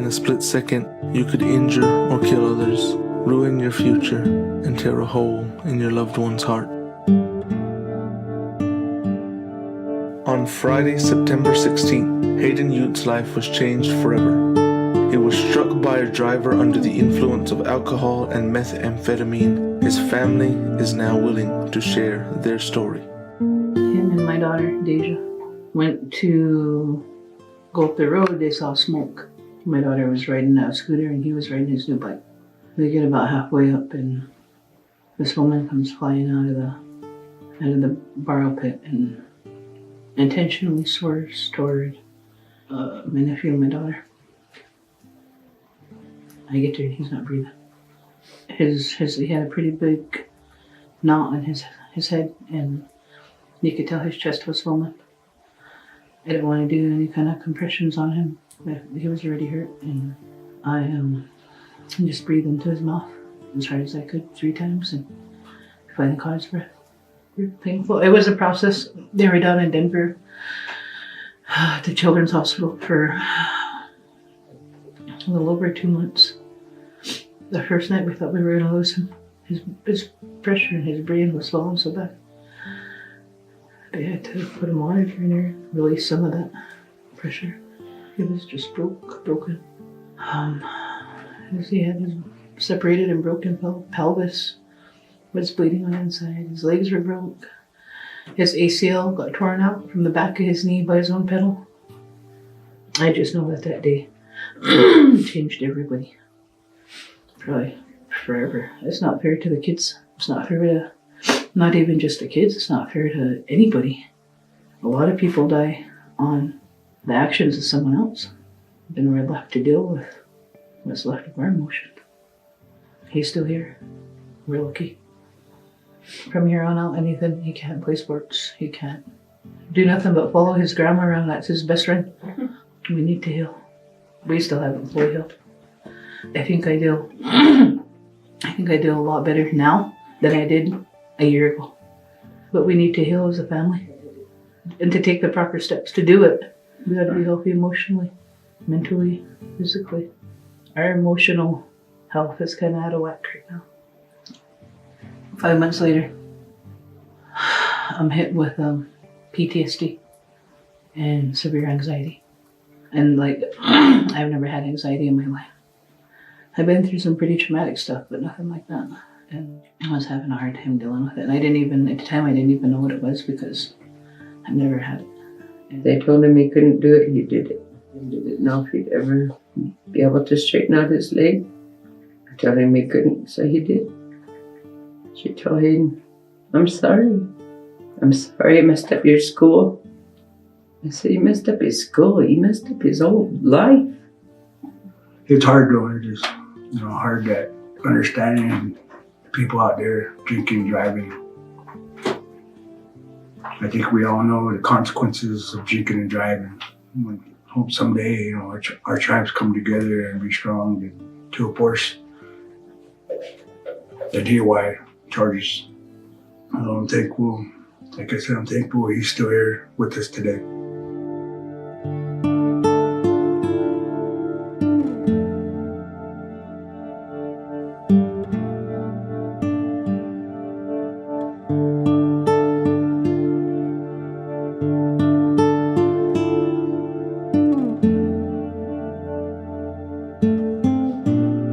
a split second, you could injure or kill others, ruin your future, and tear a hole in your loved one's heart. On Friday, September 16th, Hayden Ute's life was changed forever. He was struck by a driver under the influence of alcohol and methamphetamine. His family is now willing to share their story. Him and my daughter, Deja, went to go up the road. They saw smoke. My daughter was riding a scooter and he was riding his new bike. They get about halfway up and this woman comes flying out of the borrow pit and intentionally swerves toward my nephew and my daughter. I get there and he's not breathing. He had a pretty big knot on his head and you could tell his chest was swollen. I didn't want to do any kind of compressions on him. He was already hurt and I just breathed into his mouth as hard as I could 3 times and finally caught his breath. Painful. It was a process. They were down in Denver at the Children's Hospital for a little over 2 months. The first night we thought we were going to lose him. His pressure in his brain was swollen so bad. They had to put a monitor in there, release some of that pressure. He was just broken. He had his separated and broken pelvis. Was bleeding on the inside. His legs were broke. His ACL got torn out from the back of his knee by his own pedal. I just know that day changed everybody. Probably forever. It's not fair to the kids. It's not fair to, not even just the kids, it's not fair to anybody. A lot of people die on the actions of someone else. Then we're left to deal with what's left of our emotion. He's still here. We're lucky. From here on out, anything, he can't play sports. He can't do nothing but follow his grandma around. That's his best friend. We need to heal. We still haven't fully healed. I think I do a lot better now than I did a year ago. But we need to heal as a family. And to take the proper steps to do it, we got to be healthy emotionally, mentally, physically. Our emotional health is kind of out of whack right now. 5 months later, I'm hit with PTSD and severe anxiety. And I've never had anxiety in my life. I've been through some pretty traumatic stuff, but nothing like that. And I was having a hard time dealing with it. And at the time, I didn't even know what it was because I've never had it. And they told him he couldn't do it, he did it. He did it. Now if he'd ever be able to straighten out his leg, I told him he couldn't, so he did. She told him, I'm sorry you messed up your school. I said, he messed up his school, he messed up his whole life. It's hard though, it's just, hard that understanding people out there drinking, driving. I think we all know the consequences of drinking and driving. I hope someday, our tribes come together and be strong to enforce the DUI charges. I'm thankful, like I said, I'm thankful he's still here with us today.